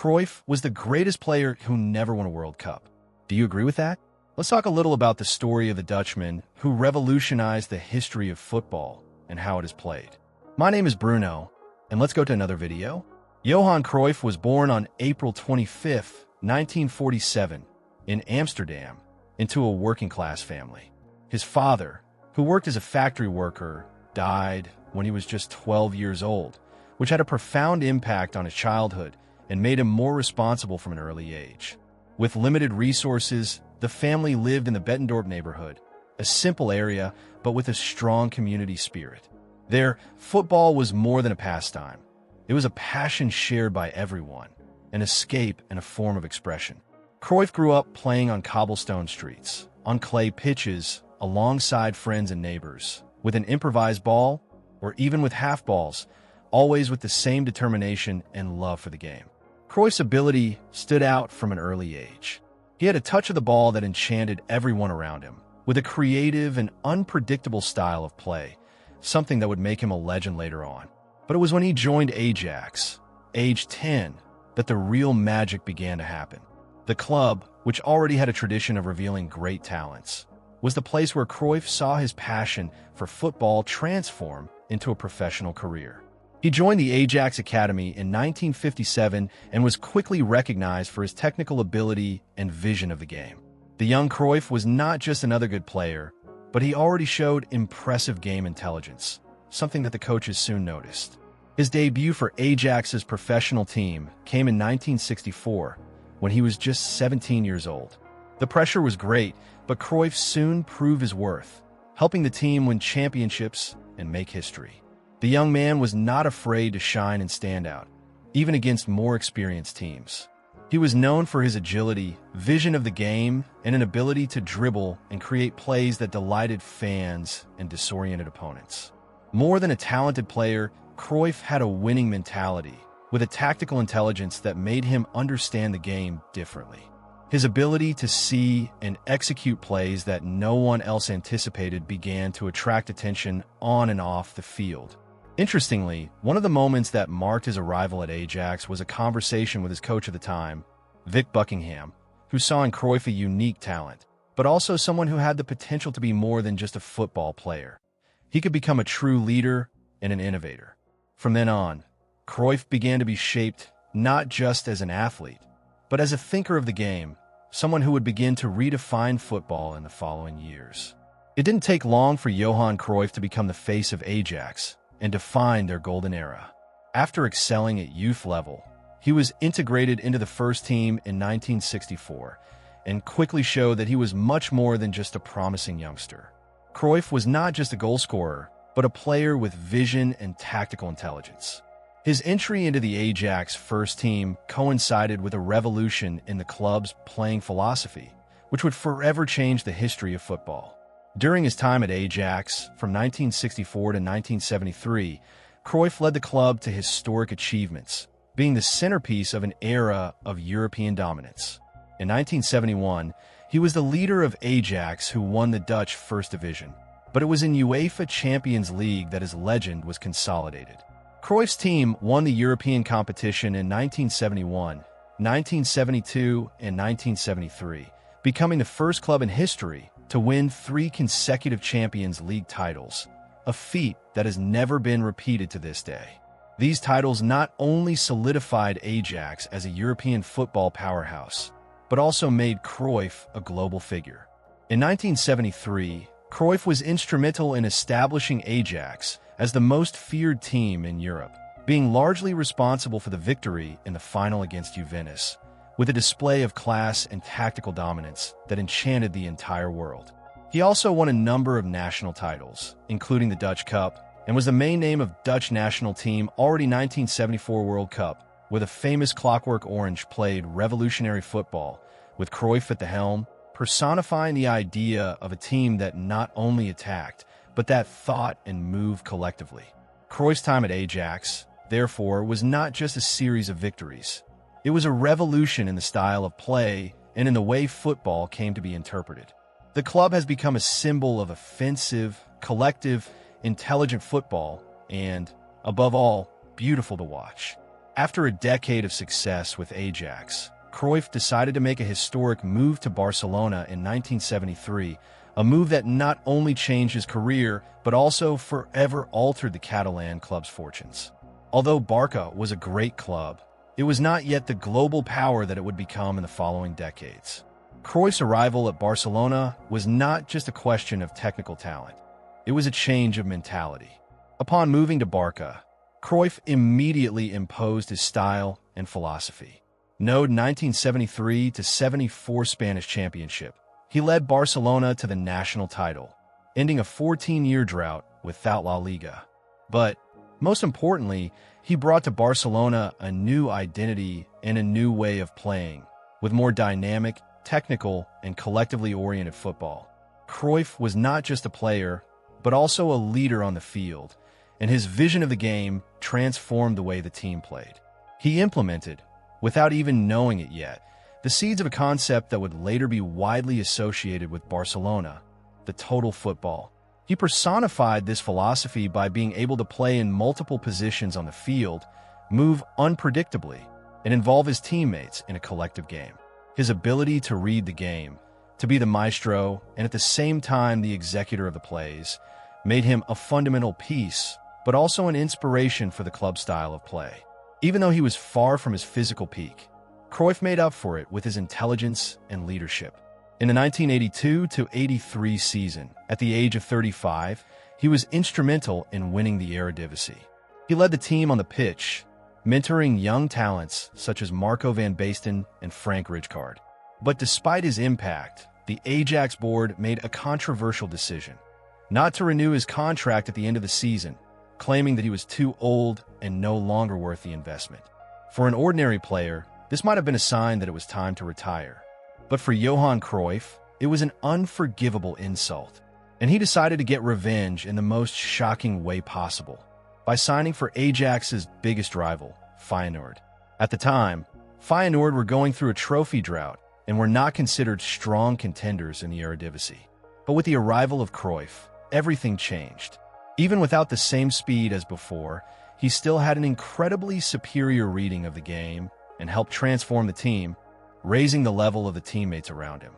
Cruyff was the greatest player who never won a World Cup. Do you agree with that? Let's talk a little about the story of the Dutchman who revolutionized the history of football and how it is played. My name is Bruno, and let's go to another video. Johan Cruyff was born on April 25, 1947, in Amsterdam, into a working-class family. His father, who worked as a factory worker, died when he was just 12 years old, which had a profound impact on his childhood and made him more responsible from an early age. With limited resources, the family lived in the Bettendorp neighborhood, a simple area but with a strong community spirit. There, football was more than a pastime. It was a passion shared by everyone, an escape and a form of expression. Cruyff grew up playing on cobblestone streets, on clay pitches, alongside friends and neighbors, with an improvised ball, or even with half balls, always with the same determination and love for the game. Cruyff's ability stood out from an early age. He had a touch of the ball that enchanted everyone around him, with a creative and unpredictable style of play, something that would make him a legend later on. But it was when he joined Ajax, age 10, that the real magic began to happen. The club, which already had a tradition of revealing great talents, was the place where Cruyff saw his passion for football transform into a professional career. He joined the Ajax Academy in 1957 and was quickly recognized for his technical ability and vision of the game. The young Cruyff was not just another good player, but he already showed impressive game intelligence, something that the coaches soon noticed. His debut for Ajax's professional team came in 1964, when he was just 17 years old. The pressure was great, but Cruyff soon proved his worth, helping the team win championships and make history. The young man was not afraid to shine and stand out, even against more experienced teams. He was known for his agility, vision of the game, and an ability to dribble and create plays that delighted fans and disoriented opponents. More than a talented player, Cruyff had a winning mentality, with a tactical intelligence that made him understand the game differently. His ability to see and execute plays that no one else anticipated began to attract attention on and off the field. Interestingly, one of the moments that marked his arrival at Ajax was a conversation with his coach at the time, Vic Buckingham, who saw in Cruyff a unique talent, but also someone who had the potential to be more than just a football player. He could become a true leader and an innovator. From then on, Cruyff began to be shaped not just as an athlete, but as a thinker of the game, someone who would begin to redefine football in the following years. It didn't take long for Johan Cruyff to become the face of Ajax and define their golden era. After excelling at youth level, he was integrated into the first team in 1964 and quickly showed that he was much more than just a promising youngster. Cruyff was not just a goal scorer, but a player with vision and tactical intelligence. His entry into the Ajax first team coincided with a revolution in the club's playing philosophy, which would forever change the history of football. During his time at Ajax, from 1964 to 1973, Cruyff led the club to historic achievements, being the centerpiece of an era of European dominance. In 1971, he was the leader of Ajax who won the Dutch First Division, but it was in UEFA Champions League that his legend was consolidated. Cruyff's team won the European competition in 1971, 1972, and 1973, becoming the first club in history to win 3 consecutive Champions League titles, a feat that has never been repeated to this day. These titles not only solidified Ajax as a European football powerhouse, but also made Cruyff a global figure. In 1973, Cruyff was instrumental in establishing Ajax as the most feared team in Europe, being largely responsible for the victory in the final against Juventus, with a display of class and tactical dominance that enchanted the entire world. He also won a number of national titles, including the Dutch Cup, and was the main name of Dutch national team already 1974 World Cup, where the famous Clockwork Orange played revolutionary football, with Cruyff at the helm, personifying the idea of a team that not only attacked, but that thought and moved collectively. Cruyff's time at Ajax, therefore, was not just a series of victories. It was a revolution in the style of play and in the way football came to be interpreted. The club has become a symbol of offensive, collective, intelligent football and, above all, beautiful to watch. After a decade of success with Ajax, Cruyff decided to make a historic move to Barcelona in 1973, a move that not only changed his career, but also forever altered the Catalan club's fortunes. Although Barca was a great club, it was not yet the global power that it would become in the following decades. Cruyff's arrival at Barcelona was not just a question of technical talent. It was a change of mentality. Upon moving to Barca, Cruyff immediately imposed his style and philosophy. No 1973-74 Spanish championship, he led Barcelona to the national title, ending a 14-year drought without La Liga. But, most importantly, he brought to Barcelona a new identity and a new way of playing, with more dynamic, technical, and collectively oriented football. Cruyff was not just a player, but also a leader on the field, and his vision of the game transformed the way the team played. He implemented, without even knowing it yet, the seeds of a concept that would later be widely associated with Barcelona, the total football. He personified this philosophy by being able to play in multiple positions on the field, move unpredictably, and involve his teammates in a collective game. His ability to read the game, to be the maestro, and at the same time the executor of the plays, made him a fundamental piece, but also an inspiration for the club's style of play. Even though he was far from his physical peak, Cruyff made up for it with his intelligence and leadership. In the 1982-83 season, at the age of 35, he was instrumental in winning the Eredivisie. He led the team on the pitch, mentoring young talents such as Marco van Basten and Frank Rijkaard. But despite his impact, the Ajax board made a controversial decision, not to renew his contract at the end of the season, claiming that he was too old and no longer worth the investment. For an ordinary player, this might have been a sign that it was time to retire. But for Johan Cruyff, it was an unforgivable insult, and he decided to get revenge in the most shocking way possible, by signing for Ajax's biggest rival, Feyenoord. At the time, Feyenoord were going through a trophy drought and were not considered strong contenders in the Eredivisie. But with the arrival of Cruyff, everything changed. Even without the same speed as before, he still had an incredibly superior reading of the game and helped transform the team, raising the level of the teammates around him.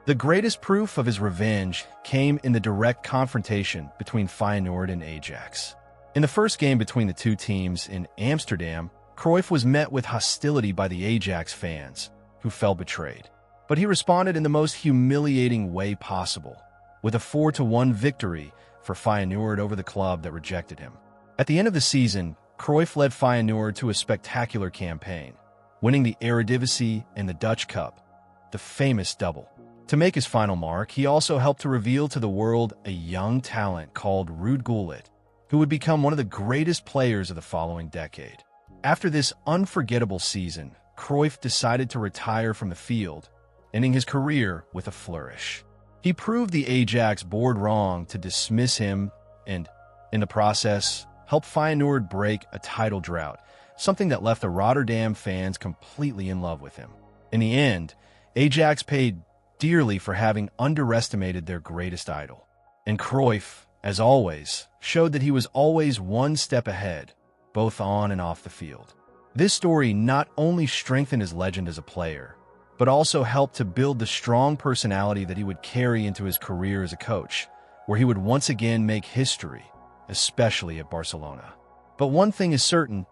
The greatest proof of his revenge came in the direct confrontation between Feyenoord and Ajax. In the first game between the two teams in Amsterdam, Cruyff was met with hostility by the Ajax fans, who felt betrayed. But he responded in the most humiliating way possible, with a 4-1 victory for Feyenoord over the club that rejected him. At the end of the season, Cruyff led Feyenoord to a spectacular campaign, winning the Eredivisie and the Dutch Cup, the famous double. To make his final mark, he also helped to reveal to the world a young talent called Ruud Gullit, who would become one of the greatest players of the following decade. After this unforgettable season, Cruyff decided to retire from the field, ending his career with a flourish. He proved the Ajax board wrong to dismiss him and, in the process, helped Feyenoord break a title drought, something that left the Rotterdam fans completely in love with him. In the end, Ajax paid dearly for having underestimated their greatest idol. And Cruyff, as always, showed that he was always one step ahead, both on and off the field. This story not only strengthened his legend as a player, but also helped to build the strong personality that he would carry into his career as a coach, where he would once again make history, especially at Barcelona. But one thing is certain,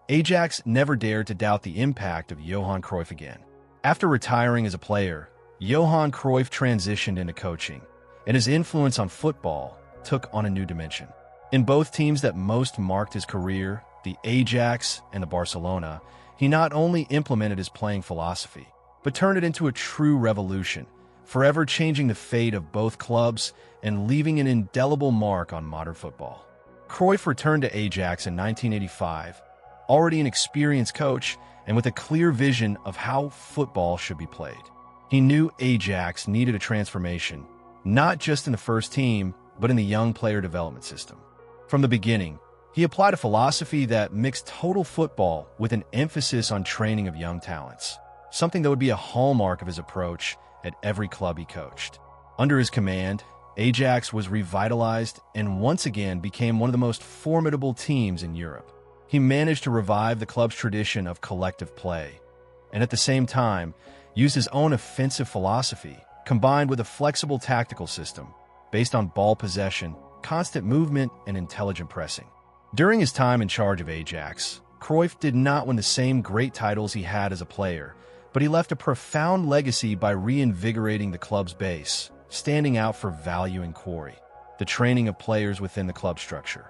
Ajax never dared to doubt the impact of Johan Cruyff again. After retiring as a player, Johan Cruyff transitioned into coaching, and his influence on football took on a new dimension. In both teams that most marked his career, the Ajax and the Barcelona, he not only implemented his playing philosophy, but turned it into a true revolution, forever changing the fate of both clubs and leaving an indelible mark on modern football. Cruyff returned to Ajax in 1985, already an experienced coach and with a clear vision of how football should be played. He knew Ajax needed a transformation, not just in the first team, but in the young player development system. From the beginning, he applied a philosophy that mixed total football with an emphasis on training of young talents, something that would be a hallmark of his approach at every club he coached. Under his command, Ajax was revitalized and once again became one of the most formidable teams in Europe. He managed to revive the club's tradition of collective play, and at the same time, used his own offensive philosophy, combined with a flexible tactical system based on ball possession, constant movement, and intelligent pressing. During his time in charge of Ajax, Cruyff did not win the same great titles he had as a player, but he left a profound legacy by reinvigorating the club's base, standing out for value and quarry, the training of players within the club structure.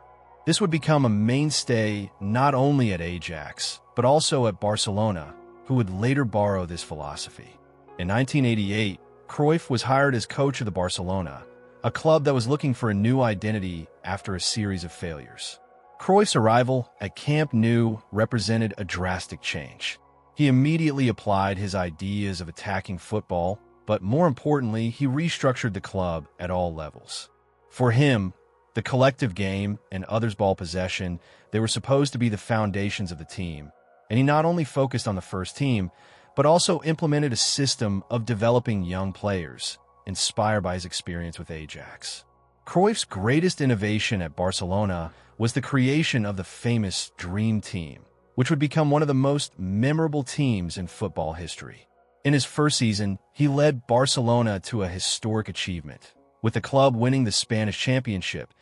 This would become a mainstay not only at Ajax, but also at Barcelona, who would later borrow this philosophy. In 1988, Cruyff was hired as coach of the Barcelona, a club that was looking for a new identity after a series of failures. Cruyff's arrival at Camp Nou represented a drastic change. He immediately applied his ideas of attacking football, but more importantly, he restructured the club at all levels. For him, the collective game and others' ball possession, they were supposed to be the foundations of the team, and he not only focused on the first team, but also implemented a system of developing young players, inspired by his experience with Ajax. Cruyff's greatest innovation at Barcelona was the creation of the famous Dream Team, which would become one of the most memorable teams in football history. In his first season, he led Barcelona to a historic achievement, with the club winning the Spanish championship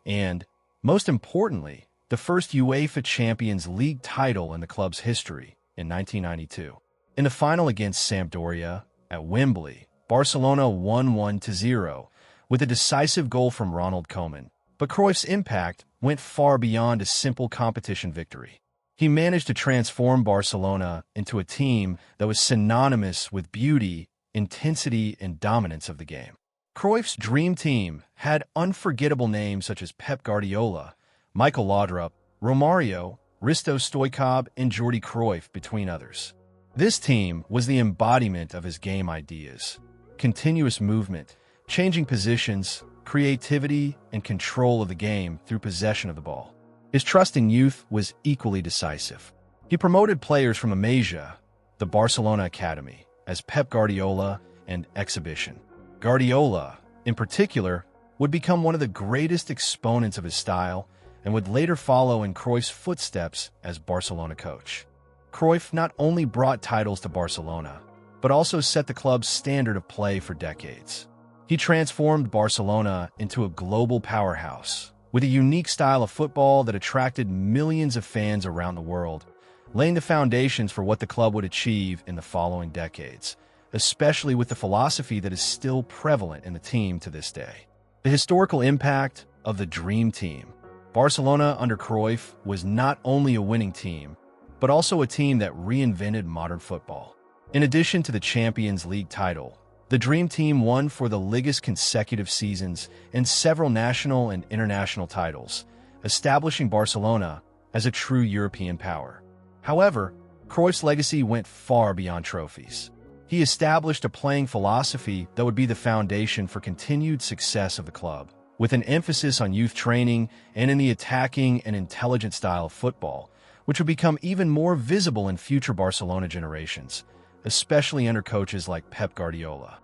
and, most importantly, the first UEFA Champions League title in the club's history in 1992. In the final against Sampdoria at Wembley, Barcelona won 1-0 with a decisive goal from Ronald Koeman. But Cruyff's impact went far beyond a simple competition victory. He managed to transform Barcelona into a team that was synonymous with beauty, intensity, and dominance of the game. Cruyff's dream team had unforgettable names such as Pep Guardiola, Michael Laudrup, Romario, Risto Stoichkov, and Jordi Cruyff, between others. This team was the embodiment of his game ideas: continuous movement, changing positions, creativity, and control of the game through possession of the ball. His trust in youth was equally decisive. He promoted players from Amasia, the Barcelona Academy, as Pep Guardiola and Exhibition. Guardiola, in particular, would become one of the greatest exponents of his style and would later follow in Cruyff's footsteps as Barcelona coach. Cruyff not only brought titles to Barcelona, but also set the club's standard of play for decades. He transformed Barcelona into a global powerhouse, with a unique style of football that attracted millions of fans around the world, laying the foundations for what the club would achieve in the following decades, especially with the philosophy that is still prevalent in the team to this day. The historical impact of the Dream Team. Barcelona under Cruyff was not only a winning team, but also a team that reinvented modern football. In addition to the Champions League title, the Dream Team won for the Liga's consecutive seasons and several national and international titles, establishing Barcelona as a true European power. However, Cruyff's legacy went far beyond trophies. He established a playing philosophy that would be the foundation for continued success of the club, with an emphasis on youth training and in the attacking and intelligent style of football, which would become even more visible in future Barcelona generations, especially under coaches like Pep Guardiola.